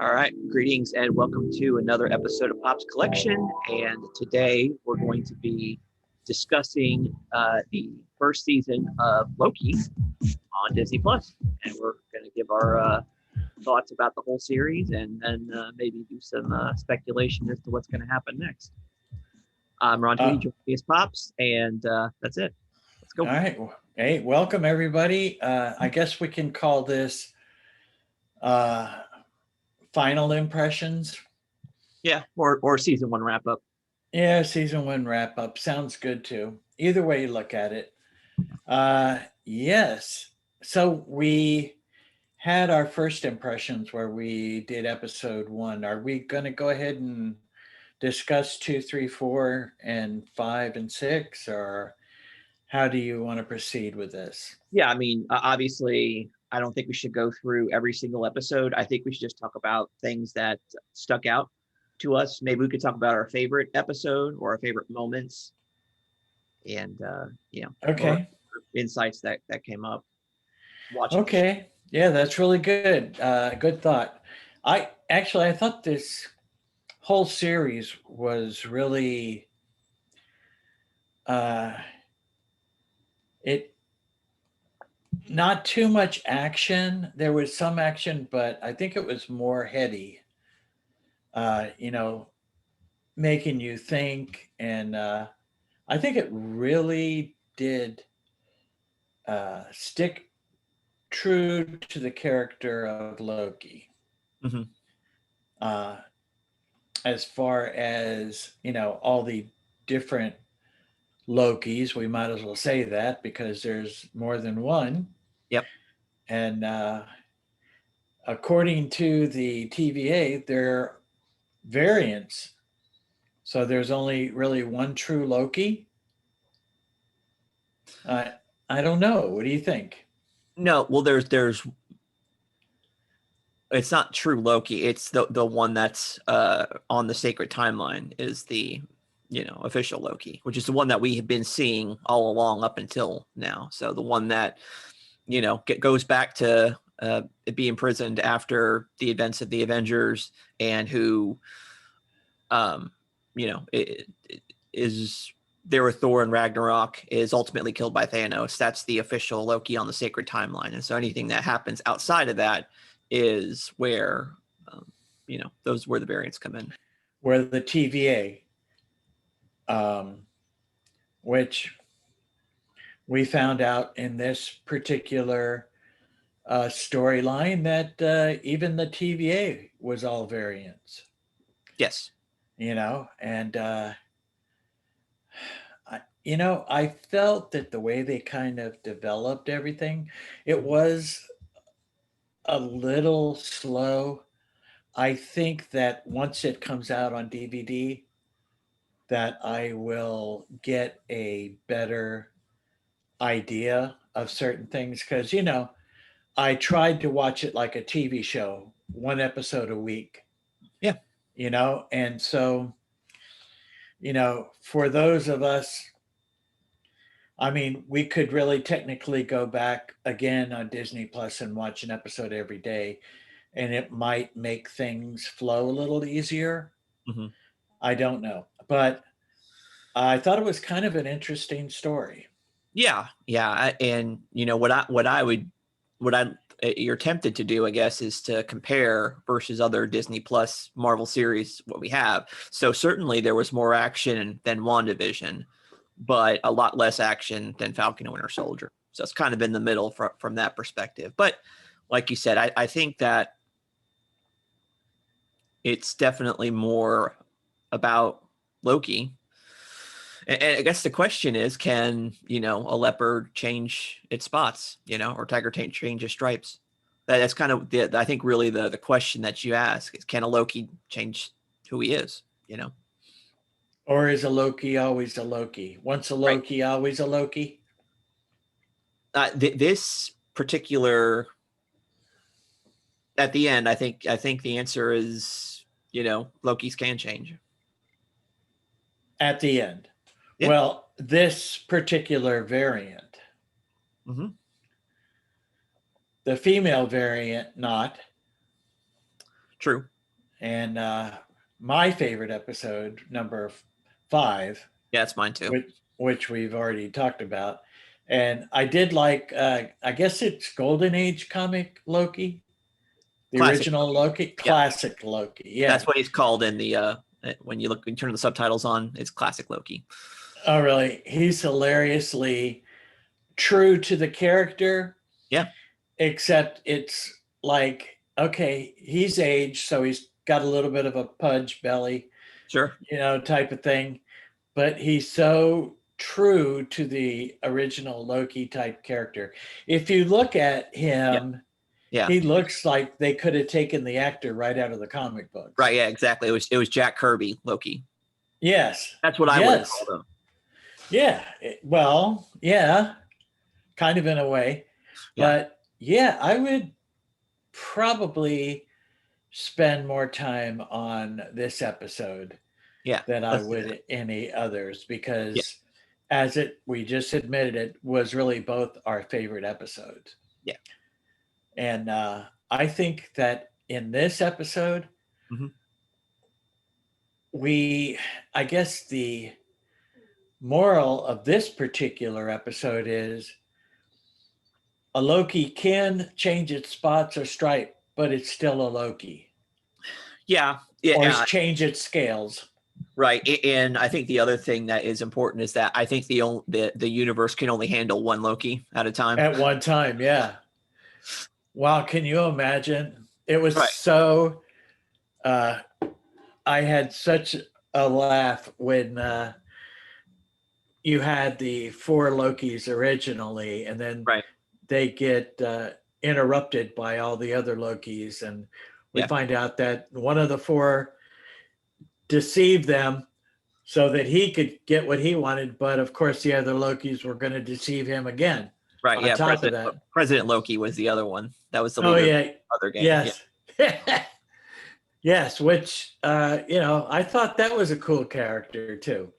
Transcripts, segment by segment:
All right, greetings and welcome to another episode of Pop's Collection. And today we're going to be discussing the first season of Loki on Disney Plus, and we're going to give our thoughts about the whole series, and then maybe do some speculation as to what's going to happen next. I'm Ron Tweedy, joining me as Pops, and that's it. Let's go. All right. Hey, welcome everybody. I guess we can call this final impressions. Yeah, or season one wrap up. Yeah, season one wrap up sounds good too. Either way you look at it. Yes. So we had our first impressions where we did episode 1. Are we going to go ahead and discuss 2, 3, 4, and 5 and 6, or how do you want to proceed with this? Yeah, I mean, obviously, I don't think we should go through every single episode. I think we should just talk about things that stuck out to us. Maybe we could talk about our favorite episode or our favorite moments, and Okay. insights that came up. Okay. Yeah, that's really good. Good thought. I thought this whole series was really it not too much action. There was some action, but I think it was more heady. Making you think, and I think it really did stick true to the character of Loki. Mm-hmm. As far as, all the different Lokis, we might as well say that because there's more than one. Yep. And according to the TVA, they're variants. So there's only really one true Loki. I don't know. What do you think? No, well, there's it's not true Loki. It's the one that's on the sacred timeline is the official Loki, which is the one that we have been seeing all along up until now. So the one that goes back to be imprisoned after the events of the Avengers, and who is there with Thor and Ragnarok, is ultimately killed by Thanos. That's the official Loki on the sacred timeline. And so anything that happens outside of that is where those where the variants come in, where the TVA, which we found out in this particular storyline that even the TVA was all variants. Yes. And I felt that the way they kind of developed everything, it was a little slow. I think that once it comes out on DVD, that I will get a better idea of certain things, because I tried to watch it like a TV show, one episode a week. Yeah. And so for those of us, I mean, we could really technically go back again on Disney Plus and watch an episode every day, and it might make things flow a little easier. Mm-hmm. I don't know, but I thought it was kind of an interesting story. Yeah. And what you're tempted to do, I guess, is to compare versus other Disney Plus Marvel series, what we have. So certainly there was more action than WandaVision, but a lot less action than Falcon and Winter Soldier. So it's kind of in the middle from that perspective. But like you said, I think that it's definitely more about Loki. And I guess the question is, can, a leopard change its spots, or tiger change its stripes? That's kind of I think really the question that you ask is, can a Loki change who he is, Or is a Loki always a Loki? Once a Loki, right. Always a Loki? This particular, at the end, I think the answer is, Lokis can change. At the end. Yeah. Well, this particular variant. Mm-hmm. The female variant, not. True. And my favorite episode, number 5, Yeah, that's mine too. which we've already talked about. And I did like, I guess it's Golden Age comic Loki, the Classic. original Loki, Yeah. classic Loki. Yeah, That's what he's called in the when you turn the subtitles on, it's classic Loki. Oh, really? He's hilariously true to the character. Yeah. Except it's like, okay, he's aged, so he's got a little bit of a pudge belly, Sure. type of thing. But he's so true to the original Loki type character. If you look at him, Yeah. he looks like they could have taken the actor right out of the comic books. Right. Yeah. Exactly. It was Jack Kirby Loki. Yes. That's what I would have called him. Yeah. Well, yeah, kind of in a way. Yeah. But yeah, I would probably spend more time on this episode than I would any others, because we just admitted, it was really both our favorite episodes. Yeah. And I think that in this episode, I guess the moral of this particular episode is a Loki can change its spots or stripe, but it's still a Loki. Yeah. Or change its scales. Right. And I think the other thing that is important is that I think the universe can only handle one Loki at a time. At one time, yeah. Wow, can you imagine? It was so I had such a laugh when you had the 4 Lokis originally, and then they get interrupted by all the other Lokis, and we find out that one of the 4 deceived them so that he could get what he wanted, but of course the other Lokis were going to deceive him again. Right. Yeah. President Loki was the other one. That was the other game. Yes. Yeah. Yes. Which, I thought that was a cool character too.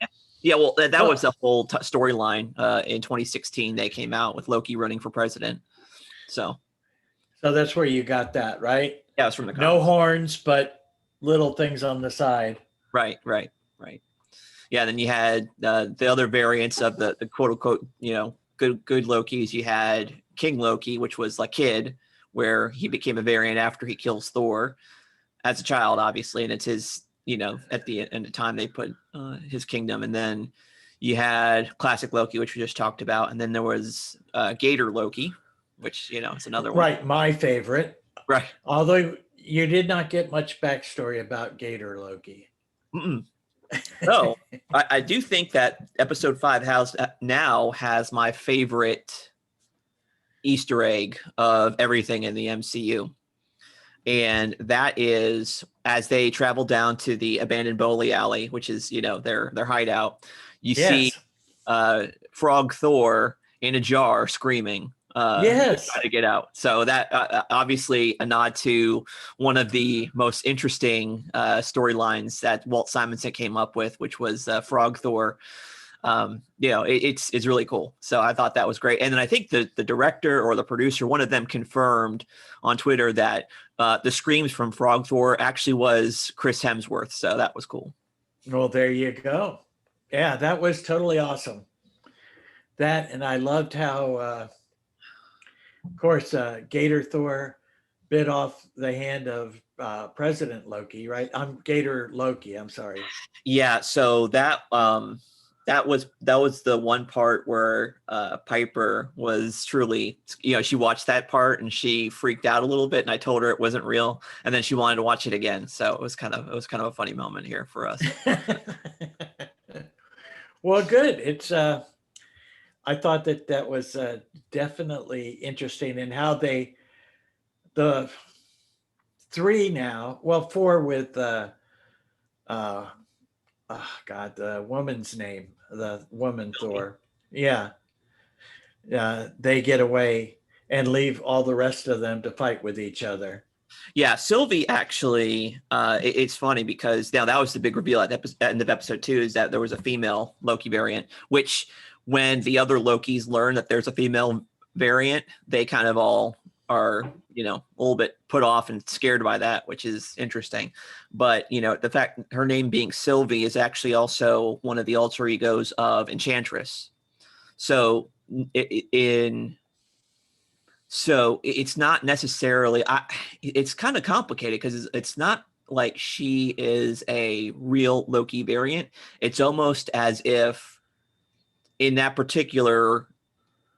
Yeah. Well, that was the whole storyline in 2016. They came out with Loki running for president. So that's where you got that, right? Yeah. It was from the comics. No horns, but little things on the side. Right. Yeah. Then you had the other variants of the quote unquote, good Lokis. You had King Loki, which was like Kid, where he became a variant after he kills Thor as a child, obviously. And it's his, at the end of time they put his kingdom. And then you had classic Loki, which we just talked about. And then there was Gator Loki, which, is another one. Right. My favorite. Right. Although you did not get much backstory about Gator Loki. No, I do think that episode 5 now has my favorite Easter egg of everything in the MCU. And that is, as they travel down to the abandoned bowling alley, which is, their hideout, you see Frog Thor in a jar screaming. Try to get out. So that obviously a nod to one of the most interesting storylines that Walt Simonson came up with, which was Frog Thor. It's really cool. So I thought that was great. And then I think the director or the producer, one of them, confirmed on Twitter that the screams from Frog Thor actually was Chris Hemsworth. So that was cool. Well, there you go. Yeah, that was totally awesome. That, and I loved how of course, Gator Thor bit off the hand of President Loki, right? I'm Gator Loki. I'm sorry. Yeah. So that was the one part where Piper was truly, she watched that part and she freaked out a little bit, and I told her it wasn't real, and then she wanted to watch it again. So it was kind of a funny moment here for us. Well, good. It's I thought that was definitely interesting, and how the 3 now, 4 with the woman's name, the woman Thor. Yeah. They get away and leave all the rest of them to fight with each other. Yeah, Sylvie actually, it's funny because now that was the big reveal at the end of episode 2, is that there was a female Loki variant, which when the other Lokis learn that there's a female variant, they kind of all are, a little bit put off and scared by that, which is interesting. But, the fact her name being Sylvie is actually also one of the alter egos of Enchantress. So it's not necessarily, it's kind of complicated because it's not like she is a real Loki variant. It's almost as if in that particular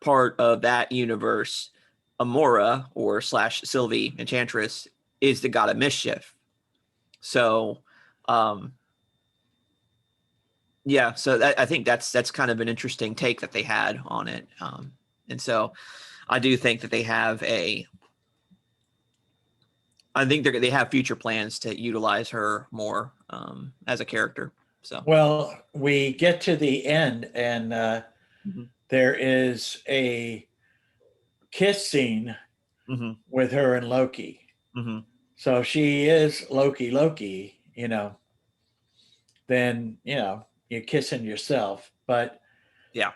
part of that universe, Amora or / Sylvie Enchantress is the god of mischief. So, yeah, so I think that's kind of an interesting take that they had on it. And so I do think that they have I think they have future plans to utilize her more as a character. So, well, we get to the end, and there is a kiss scene with her and Loki. So she is Loki, then, you're kissing yourself. But yeah,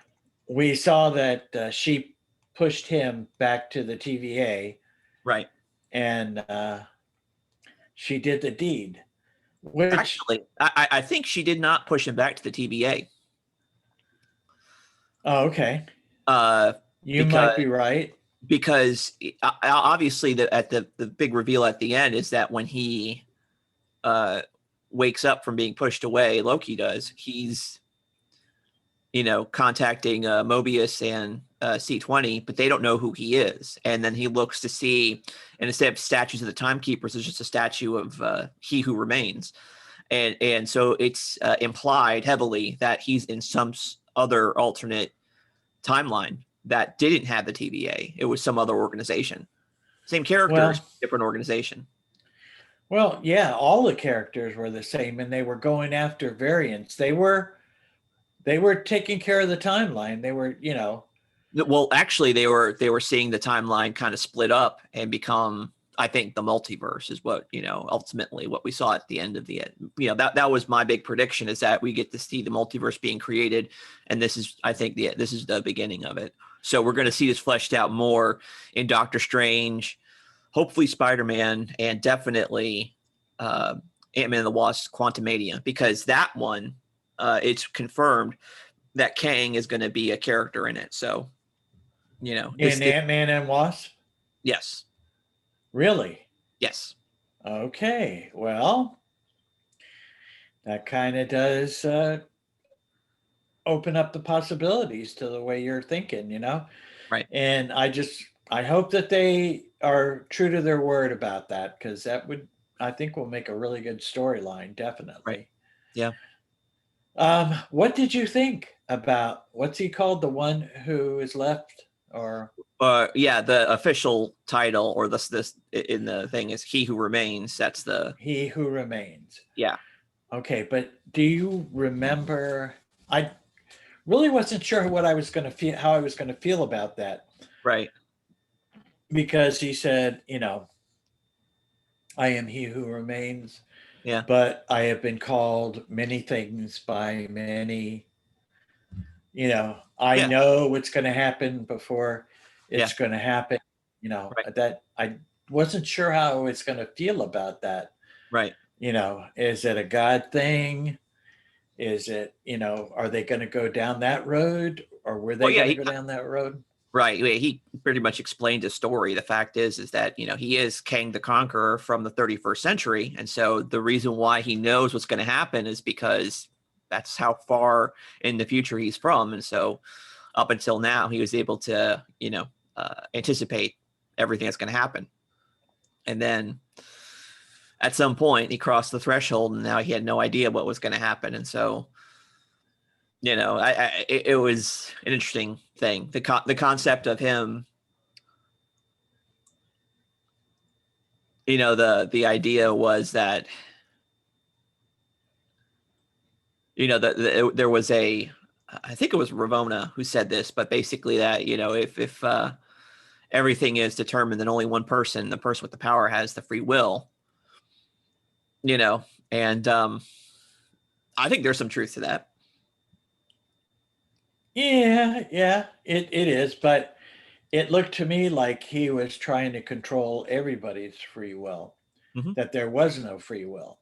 we saw that she pushed him back to the TVA. Right. And she did the deed. Which actually, I think she did not push him back to the TVA. Oh, okay. You might be right. Because obviously the big reveal at the end is that when he wakes up from being pushed away, Loki does, he's contacting Mobius and C20, but they don't know who he is. And then he looks to see, and instead of statues of the timekeepers, it's just a statue of He Who Remains. And so it's implied heavily that he's in some other alternate timeline that didn't have the TVA. It was some other organization. Same characters, different organization. Well, yeah, all the characters were the same, and they were going after variants. They were taking care of the timeline. They were, Well, actually, they were seeing the timeline kind of split up and become, I think, the multiverse is what, ultimately what we saw at the end of the end. That was my big prediction, is that we get to see the multiverse being created, and this is, I think, this is the beginning of it. So we're going to see this fleshed out more in Doctor Strange, hopefully Spider-Man, and definitely Ant-Man and the Wasp: Quantumania, because that one, it's confirmed that Kang is going to be a character in it. So, in Ant-Man and Wasp? Yes. Really? Yes. Okay. Well, that kind of does open up the possibilities to the way you're thinking, Right. And I hope that they are true to their word about that, because that would, I think, will make a really good storyline. Definitely. Right. Yeah. What did you think about, what's he called? The one who is left, or? Yeah, the official title, or this in the thing, is He Who Remains. That's the He Who Remains. Yeah. Okay, but do you remember? I really wasn't sure what I was going to feel, how I was going to feel about that. Right. Because he said, I am He Who Remains. Yeah. But I have been called many things by many. I know what's going to happen before it's going to happen. That I wasn't sure how I was going to feel about that. Right. Is it a God thing? Is it, are they going to go down that road, or were they going to go down that road? Right. He pretty much explained his story. The fact is that, he is Kang the Conqueror from the 31st century. And so the reason why he knows what's going to happen is because that's how far in the future he's from. And so up until now, he was able to, anticipate everything that's going to happen. And then at some point he crossed the threshold, and now he had no idea what was going to happen. And so, it was an interesting thing. The concept of him, the idea was that, there was I think it was Ravonna who said this, but basically that, if everything is determined, then only one person, the person with the power, has the free will, and I think there's some truth to that. Yeah, it is. But it looked to me like he was trying to control everybody's free will, Hmm. that there was no free will.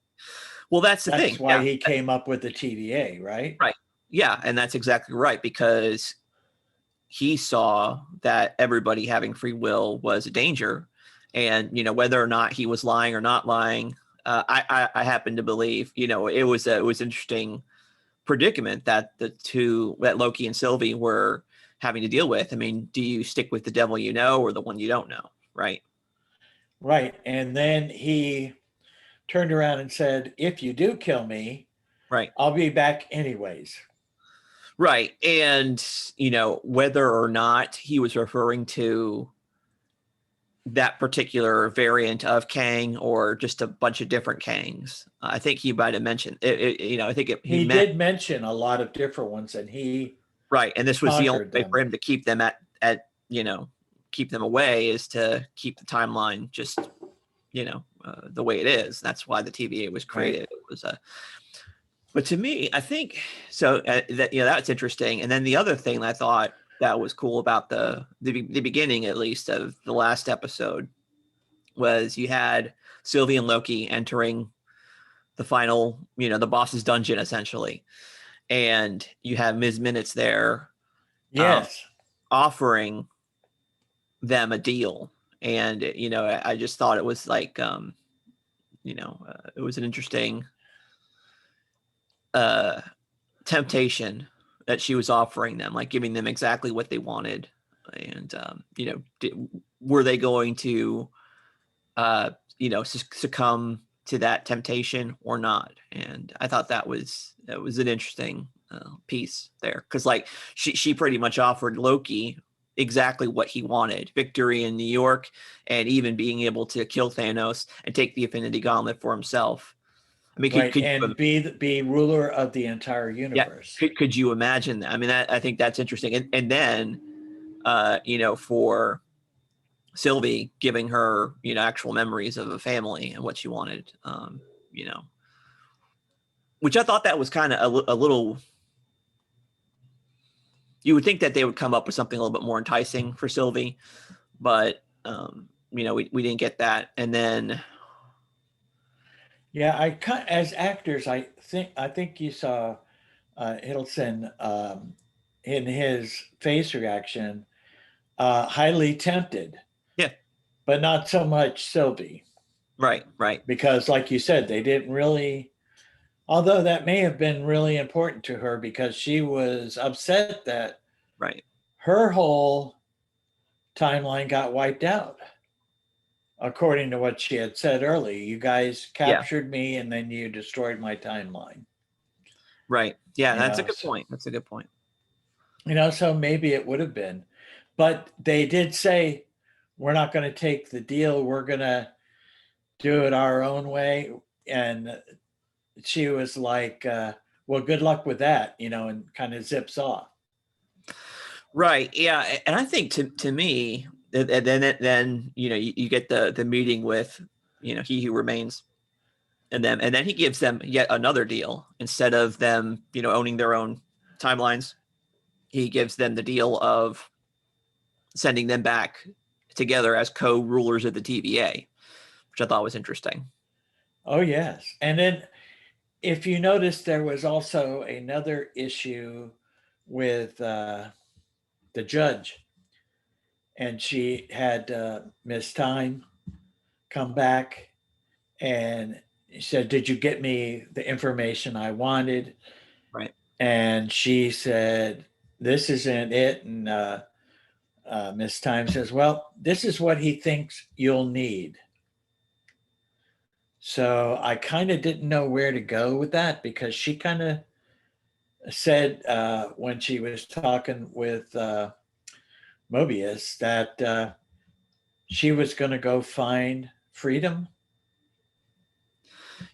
Well, that's the That's thing. why Yeah. he came up with the TVA, right? Right. Yeah, and that's exactly right, because he saw that everybody having free will was a danger, and whether or not he was lying or not lying, I happen to believe it was an interesting predicament that that Loki and Sylvie were having to deal with. I mean, do you stick with the devil or the one you don't know, right? Right. And then he turned around and said, if you do kill me, Right. I'll be back anyways. Right. And whether or not he was referring to that particular variant of Kang or just a bunch of different Kangs, I think he might have mentioned it. I think he He meant did mention a lot of different ones, and he right. And this was the only conquered way for them. him to keep them keep them away, is to keep the timeline just the way it is. That's why the TVA was created. Right. It was but to me, I think so. That's interesting. And then the other thing that I thought that was cool about the beginning, at least, of the last episode, was you had Sylvie and Loki entering the final, the boss's dungeon, essentially, and you have Ms. Minutes there, Yes. offering them a deal. And I just thought it was like it was an interesting temptation that she was offering them, like giving them exactly what they wanted. And were they going to succumb to that temptation or not? And I thought that was an interesting piece there, because like she pretty much offered Loki exactly what he wanted: victory in New York, and even being able to kill Thanos and take the Infinity Gauntlet for himself. I mean, Right. could And you, be ruler of the entire yeah, universe. could you imagine that? I mean, I think that's interesting. And then for Sylvie, giving her actual memories of a family and what she wanted, which I thought that was kind of a little. You would think that they would come up with something a little bit more enticing for Sylvie, but we didn't get that. And then Yeah, as actors, I think you saw Hiddleston in his face reaction, highly tempted, yeah, but not so much Sylvie, right, because, like you said, they didn't really. Although that may have been really important to her, because she was upset that right. her whole timeline got wiped out. According to what she had said earlier, you guys Yeah, captured me and then you destroyed my timeline. right. Yeah, You that's a know, good so, point. That's a good point. so maybe it would have been, but they did say, we're not going to take the deal. We're going to do it our own way. And she was like, well, good luck with that, and kind of zips off. Right. Yeah, and I think to me, and then you get the meeting with He Who Remains, and then he gives them yet another deal. Instead of them owning their own timelines, he gives them the deal of sending them back together as co-rulers of the TVA, which I thought was interesting. Oh, yes. And then, if you notice, there was also another issue with the judge, and she had missed time, come back, and he said, did you get me the information I wanted? Right. And she said, this isn't it. And Miss Time says, well, this is what he thinks you'll need. So I kind of didn't know where to go with that, because she kind of said, when she was talking with Mobius, that she was going to go find freedom.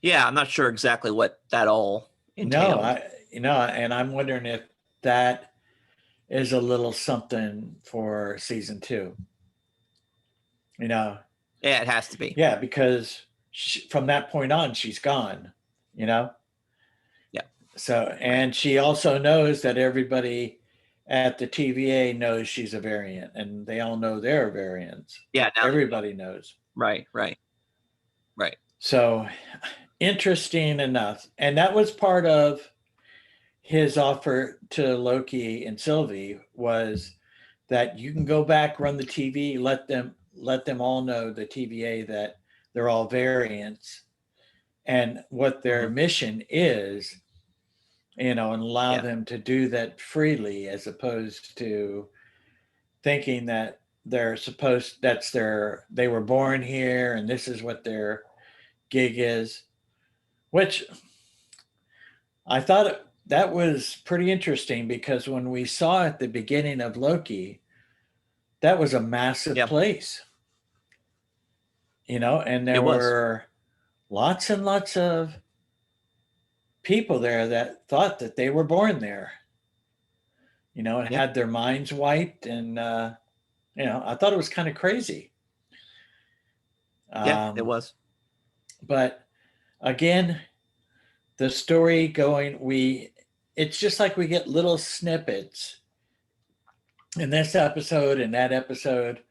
Yeah, I'm not sure exactly what that all No, entailed. and I'm wondering if that is a little something for season 2. Yeah, it has to be. Yeah, because from that point on, she's gone. You know. Yeah. So, Right. and she also knows that everybody at the TVA knows she's a variant, and they all know they're variants. Yeah. Now Everybody knows. right. Right. Right. So interesting enough. And that was part of his offer to Loki and Sylvie, was that you can go back, run the TV, let them all know, the TVA, that they're all variants and what their Mhm. mission is, and allow Yeah. them to do that freely, as opposed to thinking that they were born here and this is what their gig is, which I thought that was pretty interesting, because when we saw at the beginning of Loki, that was a massive Yeah. place, and It there was. were lots and lots of people there that thought that they were born there, and Yeah. had their minds wiped. And, I thought it was kind of crazy. Yeah. It Um, was. but again, the story going, it's just like we get little snippets in this episode and that episode.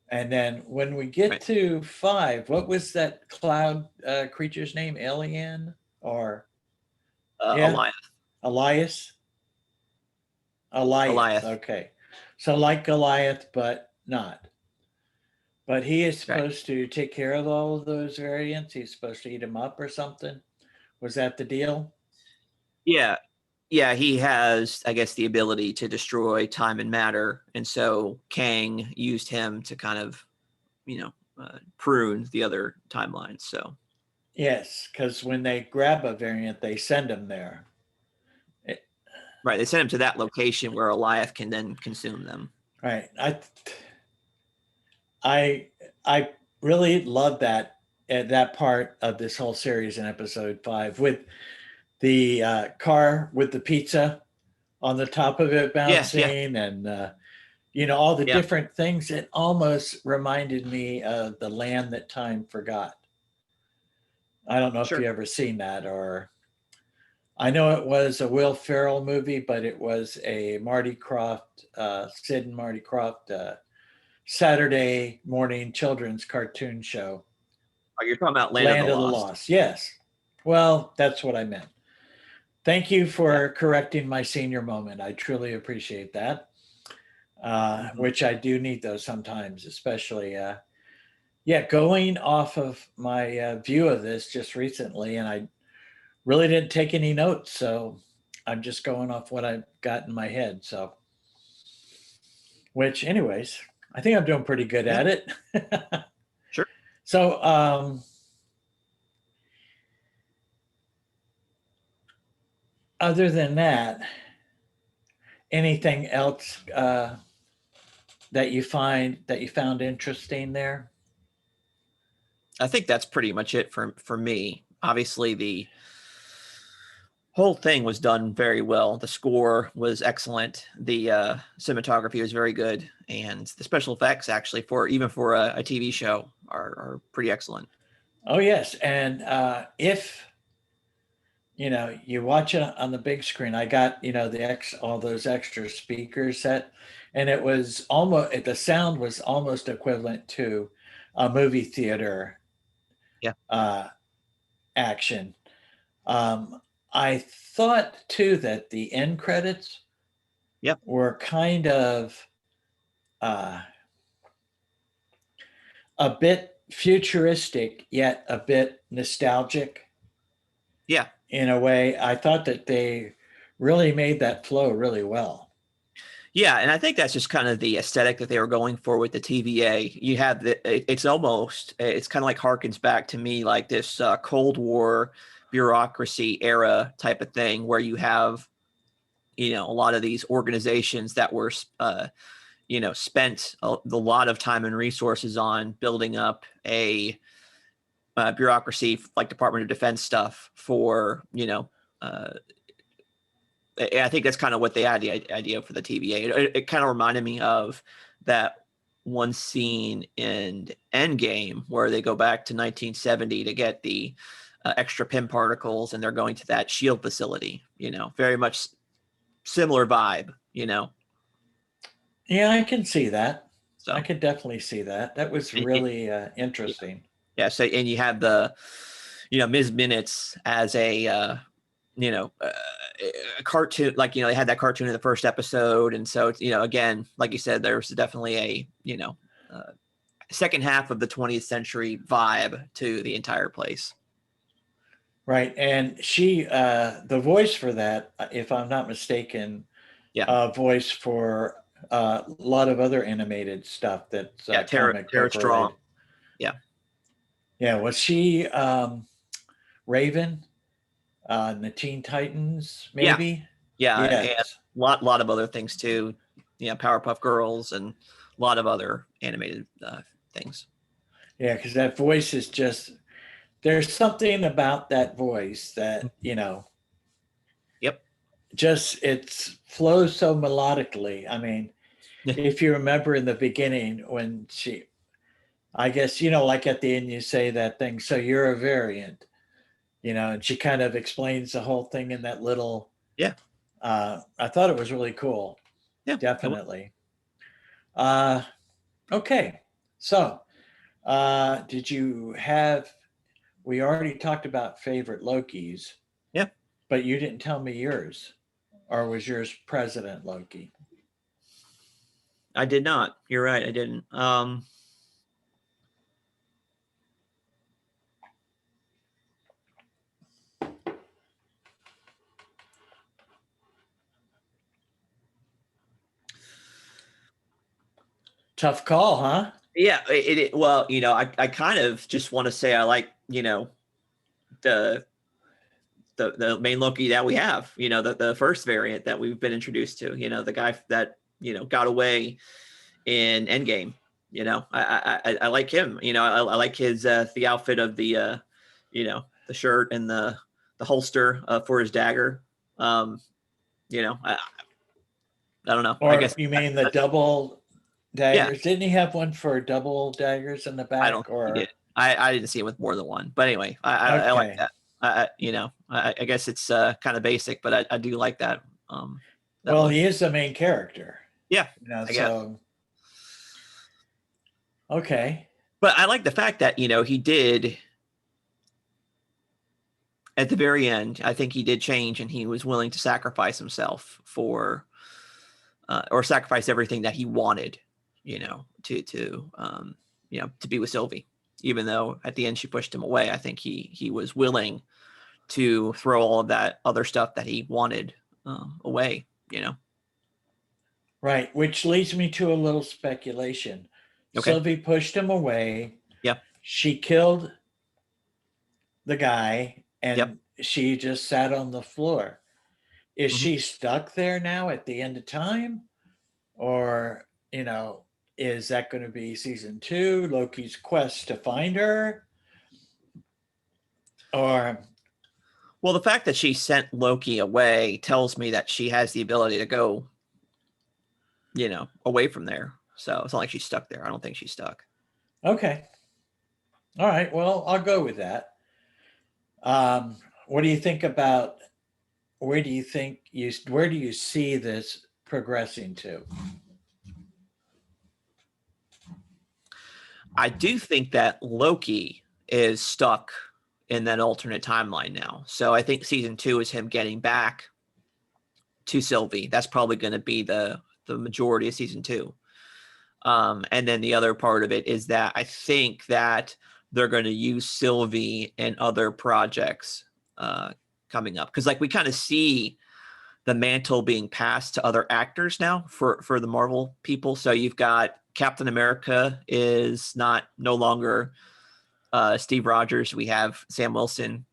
And then when we get Right. to 5, what was that cloud creature's name? Alien, or yeah, Elias. Elias? Elias. Elias. Okay. So like Goliath, but not. But he is Right. supposed to take care of all of those variants. He's supposed to eat them up or something. Was that the deal? Yeah. Yeah. He has, I guess, the ability to destroy time and matter, and so Kang used him to kind of, prune the other timelines. So Yes, because when they grab a variant, they send them there. right, they sent him to that location where Elias can then consume them. Right. I really love that part of this whole series in episode 5, with the car with the pizza on the top of it Yeah. Yeah. bouncing, and all the Yeah. different things. It almost reminded me of The Land That Time Forgot. I don't know if Sure. you ever seen that, or I know it was a Will Ferrell movie, but it was a Sid and Marty Croft Saturday morning children's cartoon show. Oh, you're talking about Land of the Land of the Lost. Lost. Yes. Well, that's what I meant. Thank you Yeah. for correcting my senior moment. I truly appreciate that. Mhm. Which I do need those sometimes, especially, going off of my view of this just recently, and I really didn't take any notes, so I'm just going off what I've got in my head. So, which, anyways, I think I'm doing pretty good Yeah. at it. Sure. So, other than that, anything else that you found interesting there? I think that's pretty much it for me. Obviously, the whole thing was done very well. The score was excellent. The cinematography was very good, and the special effects, actually, for a TV show, are pretty excellent. Oh yes, and if you watch it on the big screen, I got all those extra speakers set, and the sound was almost equivalent to a movie theater Yeah. uh, action. Um, I thought too that the end credits Yep. were kind of uh, a bit futuristic, yet a bit nostalgic Yeah. in a way. I thought that they really made that flow really well. Yeah, and I think that's just kind of the aesthetic that they were going for with the TVA. You have it's kind of like harkens back to me like this Cold War bureaucracy era type of thing, where you have, a lot of these organizations that were, spent a lot of time and resources on building up a bureaucracy like Department of Defense stuff for, I think that's kind of what they had the idea for the TVA. It kind of reminded me of that one scene in Endgame where they go back to 1970 to get the extra PIM particles, and they're going to that shield facility. Very much similar vibe. Yeah, I can see that. I So could definitely see that. That was and really interesting. yeah. So and you have the, Ms. Minutes as a you know uh, a cartoon, like they had that cartoon in the first episode, and so it's, again, like you said, there's definitely a uh, second half of the 20th century vibe to the entire place. Right. And she, the voice for that, if I'm not mistaken, Yeah, voice for a lot of other animated stuff that's yeah, comic Tara book Strong. related. Yeah, Yeah. Was she Raven in the Teen Titans, yeah, maybe? yeah, and Yes. lot of other things too. Powerpuff Girls and a lot of other animated things. Yeah. Because that voice is just, there's something about that voice that, Yep. just it flows so melodically. I mean, if you remember in the beginning when she, I guess, like at the end you say that thing, so you're a variant, and she kind of explains the whole thing in that little, Yeah. I thought it was really cool. Yeah. Definitely. Uh, okay. So, did you have, we already talked about favorite Lokis, Yeah. but you didn't tell me yours. Or was yours President Loki? I did not. You're right. I didn't. Tough call, huh? Yeah. Well, I kind of just want to say I like, the the main Loki that we have, the first variant that we've been introduced to, the guy that, got away in Endgame. I like him. I like his the outfit of the shirt and the holster for his dagger. Um, I don't know. I Or guess you mean the double yeah. daggers? Didn't he have one for double daggers in the I don't back? think he did. Or I didn't see him with more than one. But anyway, I like okay. that. I guess it's kind of basic, but I do like that. That Well, look. he is the main character, Yeah, I guess. so okay. But I like the fact that he did at the very end. I think he did change, and he was willing to sacrifice himself for, or sacrifice everything that he wanted, to be with Sylvie. Even though at the end she pushed him away, I think he was willing to throw all of that other stuff that he wanted away. Right, which leads me to a little speculation. Okay. Sylvie pushed him away. Yep. She killed the guy Yep. and she just sat on the floor. Is Hmm. she stuck there now at the end of time? Or, is that going to be season 2, Loki's quest to find her? Or, Well, the fact that she sent Loki away tells me that she has the ability to go, away from there. So it's not like she's stuck there. I don't think she's stuck. okay. All right. Well, I'll go with that. What do you think about, where do you see this progressing to? I do think that Loki is stuck in that alternate timeline now. So I think season 2 is him getting back to Sylvie. That's probably going to be the majority of season 2. And then the other part of it is that I think that they're going to use Sylvie in other projects coming up, because like we kind of see the mantle being passed to other actors now for the Marvel people. So you've got Captain America is no longer Steve Rogers. We have Sam Wilson.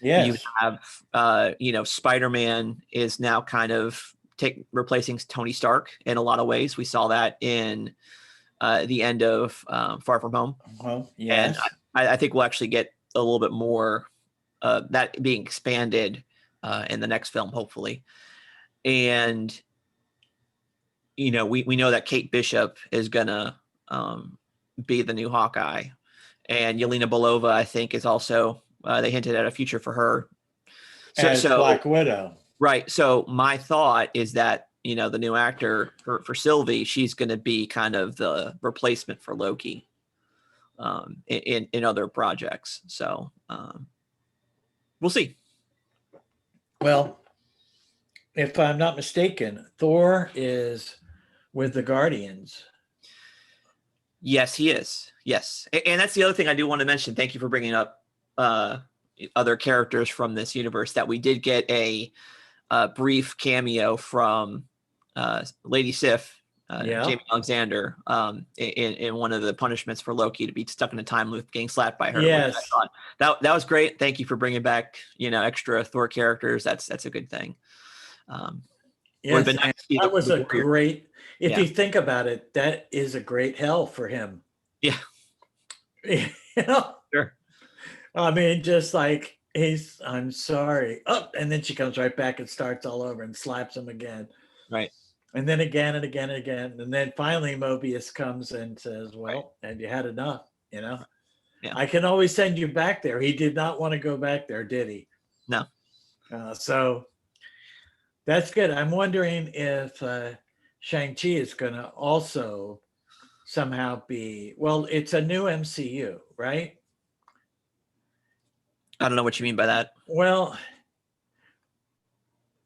You Yes. have Spider-Man is now kind of replacing Tony Stark in a lot of ways. We saw that in the end of Far From Home. Well, And yes. I think we'll actually get a little bit more that being expanded in the next film, hopefully. And we know that Kate Bishop is gonna be the new Hawkeye, and Yelena Belova, I think, is also they hinted at a future for her. As So Black Widow. right. So my thought is that the new actor for Sylvie, she's going to be kind of the replacement for Loki in other projects. So we'll see. Well, if I'm not mistaken, Thor is with the Guardians. Yes, he is. Yes. And that's the other thing I do want to mention. Thank you for bringing up other characters from this universe, that we did get a brief cameo from Lady Sif, Jamie Alexander, in one of the punishments for Loki to be stuck in a time loop, getting slapped by her. Yes. Which I thought that was great. Thank you for bringing back extra Thor characters. That's a good thing. Yes, that was a great. If you think about it, that is a great hell for him. Yeah. Sure. I mean, just like I'm sorry. Oh, and then she comes right back and starts all over and slaps him again. Right. And then again and again and again. And then finally Mobius comes and says, well, have you had enough? Yeah. I can always send you back there. He did not want to go back there, did he? No. So that's good. I'm wondering if Shang-Chi is going to also somehow be, well, it's a new MCU, right? I don't know what you mean by that. Well,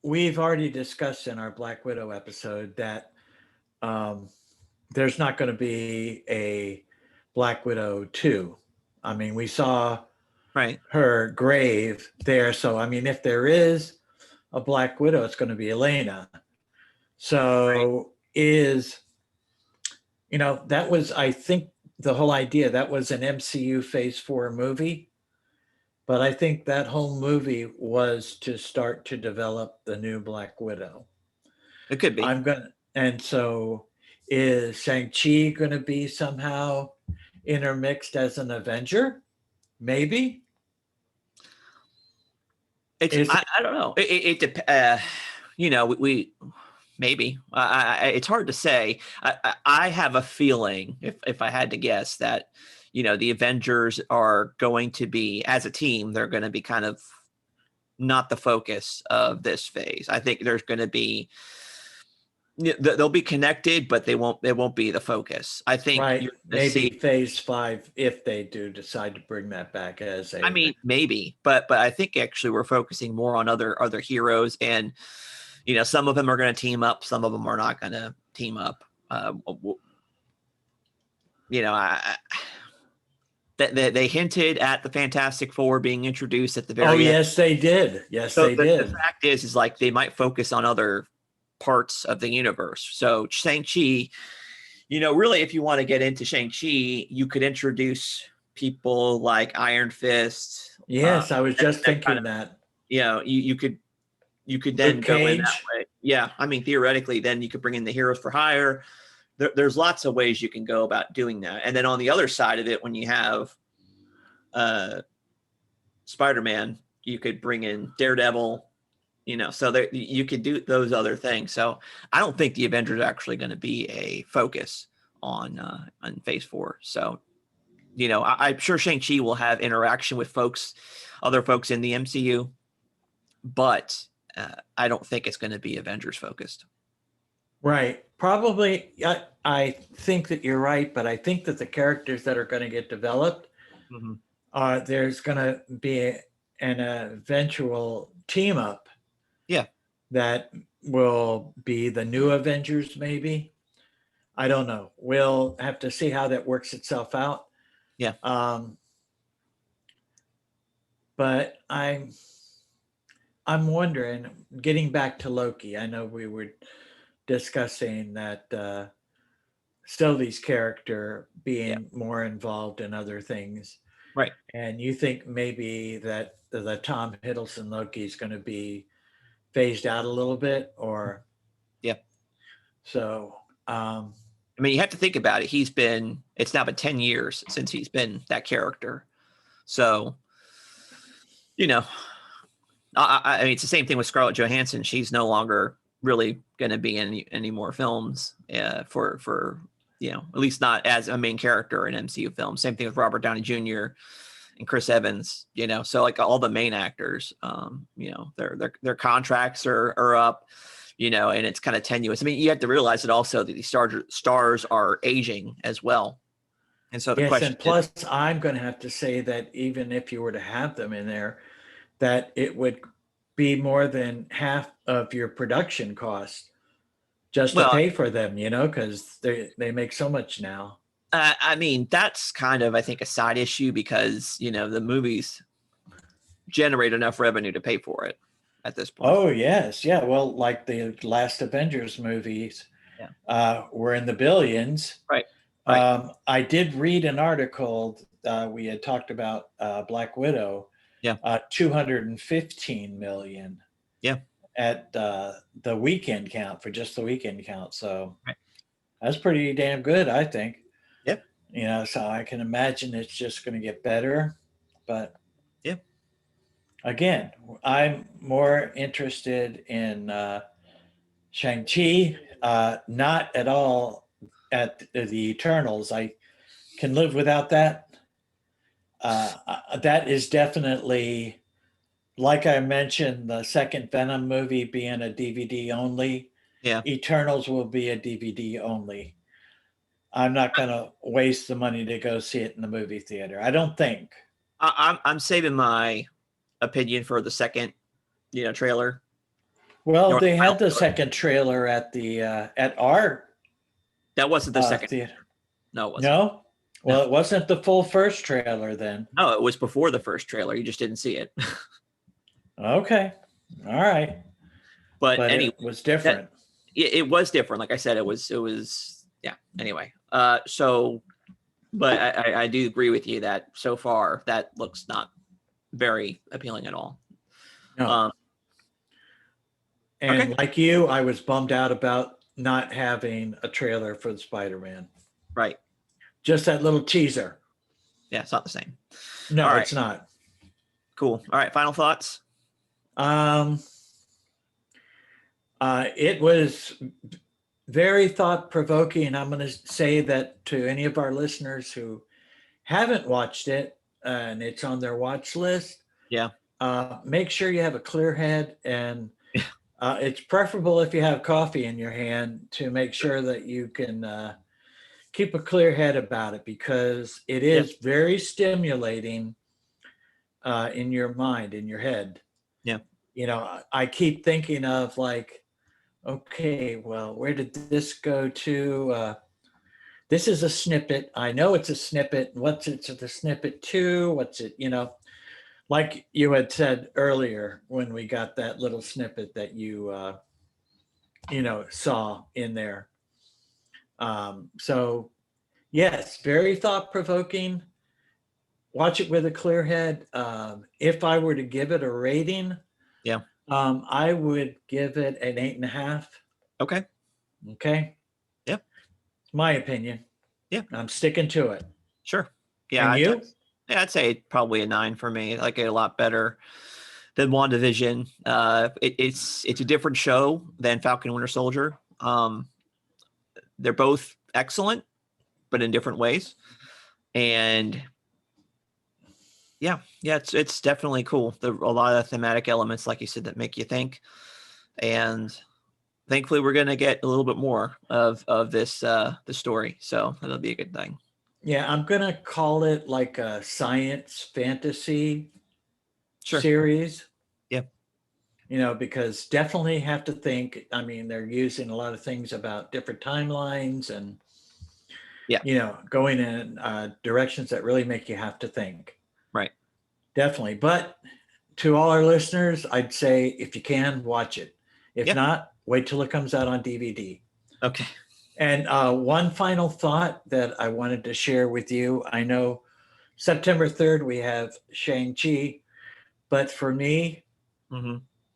we've already discussed in our Black Widow episode that there's not going to be a Black Widow 2. I mean, we saw her grave there. So, I mean, if there is a Black Widow, it's going to be Elena. So that was, I think, the whole idea. That was an MCU Phase 4 movie. But I think that whole movie was to start to develop the new Black Widow. It could be. And so is Shang-Chi going to be somehow intermixed as an Avenger? Maybe. I don't know. It depends. We maybe. It's hard to say. I have a feeling, if I had to guess, that the Avengers are going to be, as a team, they're going to be kind of not the focus of this phase. I think there's going to be, they'll be connected, but they won't be the focus. I think maybe Phase 5, if they do decide to bring that back as a. I mean, maybe, but I think actually we're focusing more on other heroes, and some of them are going to team up, some of them are not going to team up. They hinted at the Fantastic Four being introduced at the very end. Yes, they did. They did. The fact is like they might focus on other parts of the universe. So Shang-Chi, really, if you want to get into Shang-Chi, you could introduce people like Iron Fist. Yes, I was just thinking that. You could then go in that way. Yeah, I mean, theoretically, then you could bring in the Heroes for Hire. There's lots of ways you can go about doing that. And then on the other side of it, when you have Spider-Man, you could bring in Daredevil, so there you could do those other things. So I don't think the Avengers are actually going to be a focus on Phase 4. So, I'm sure Shang-Chi will have interaction with other folks in the MCU, but I don't think it's going to be Avengers focused. Right. Probably. I think that you're right, but I think that the characters that are going to get developed, there's going to be an eventual team up. Yeah. That will be the new Avengers, maybe. I don't know. We'll have to see how that works itself out. Yeah. But I'm wondering, getting back to Loki, I know we were discussing that Sylvie's character being more involved in other things. Right. And you think maybe that the Tom Hiddleston Loki is going to be phased out a little bit, or? Yeah. So, I mean, you have to think about it. It's now been 10 years since he's been that character. So, I mean, it's the same thing with Scarlett Johansson. She's no longer really going to be in any more films for at least not as a main character in MCU films. Same thing with Robert Downey Jr. and Chris Evans. So like all the main actors, their contracts are up. and it's kind of tenuous. I mean, you have to realize that also that these stars are aging as well. And so the Yes, question and plus I'm going to have to say that even if you were to have them in there, that it would be more than half of your production cost just to well, pay for them, because they make so much now. I mean, that's kind of, I think, a side issue because, the movies generate enough revenue to pay for it at this point. Oh, yes. Yeah. Well, like the last Avengers movies were in the billions. Right. Right. I did read an article. We had talked about Black Widow. Yeah. 215 million. Yeah. At the weekend count, for just the weekend count. So right. That's pretty damn good, I think. Yep. So I can imagine it's just going to get better. But again, I'm more interested in Shang-Chi, not at all at the Eternals. I can live without that. That is definitely, like I mentioned, the second Venom movie being a DVD only. Yeah. Eternals will be a DVD only. I'm not going to waste the money to go see it in the movie theater. I don't think. I'm saving my opinion for the second, trailer. Well, they had the second trailer at the at our. That wasn't the second theater. No, it wasn't. No. Well, it wasn't the full first trailer then. No, it was before the first trailer. You just didn't see it. Okay. All right. But anyway, it was different. It was different. Like I said, it was. Yeah. Anyway. So, but I do agree with you that so far that looks not very appealing at all. No. And like you, I was bummed out about not having a trailer for the Spider-Man. Right. Just that little teaser. Yeah, it's not the same. No, it's not. Cool. All right. Final thoughts. It was very thought-provoking. I'm going to say that to any of our listeners who haven't watched it and it's on their watch list. Yeah. Make sure you have a clear head, and it's preferable if you have coffee in your hand to make sure that you can keep a clear head about it, because it is very stimulating in your mind, in your head. Yeah. I keep thinking of like, okay, well, where did this go to? This is a snippet. I know it's a snippet. What's it to the snippet to? What's it, like you had said earlier when we got that little snippet that you, saw in there. So yes, very thought-provoking. Watch it with a clear head. If I were to give it a rating, I would give it an 8.5. Okay. Okay. Yep. It's my opinion. Yeah. I'm sticking to it. Sure. Yeah. And you? I'd say probably a 9 for me. I like it a lot better than WandaVision. It's a different show than Falcon and Winter Soldier. They're both excellent, but in different ways. And it's definitely cool. A lot of thematic elements, like you said, that make you think. And thankfully, we're going to get a little bit more of this the story. So that'll be a good thing. Yeah, I'm going to call it like a science fantasy series. Yeah. Because definitely have to think. I mean, they're using a lot of things about different timelines and, going in directions that really make you have to think. Right. Definitely. But to all our listeners, I'd say if you can, watch it. If not, wait till it comes out on DVD. Okay. And one final thought that I wanted to share with you. I know September 3rd, we have Shang-Chi, but for me,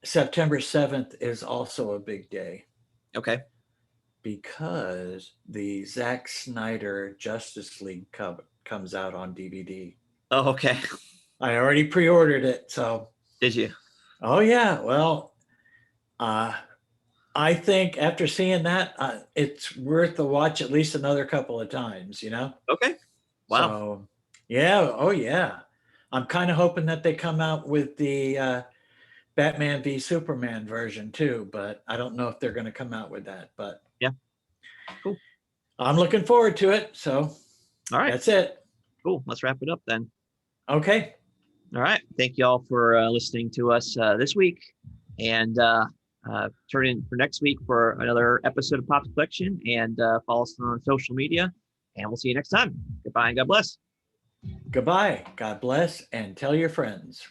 September 7th is also a big day. Okay. Because the Zack Snyder Justice League comes out on DVD. Oh, okay. I already pre-ordered it, so. Did you? Oh, yeah. Well, I think after seeing that, it's worth the watch at least another couple of times, Okay. Wow. So, yeah. Oh, yeah. I'm kind of hoping that they come out with the Batman v Superman version too, but I don't know if they're going to come out with that. But Yeah, cool. I'm looking forward to it. So All right, that's it. cool. Let's wrap it up then. Okay. All right. Thank you all for listening to us this week. And tune in for next week for another episode of Pop's Collection. And follow us on social media. And we'll see you next time. Goodbye and God bless. Goodbye. God bless, and tell your friends.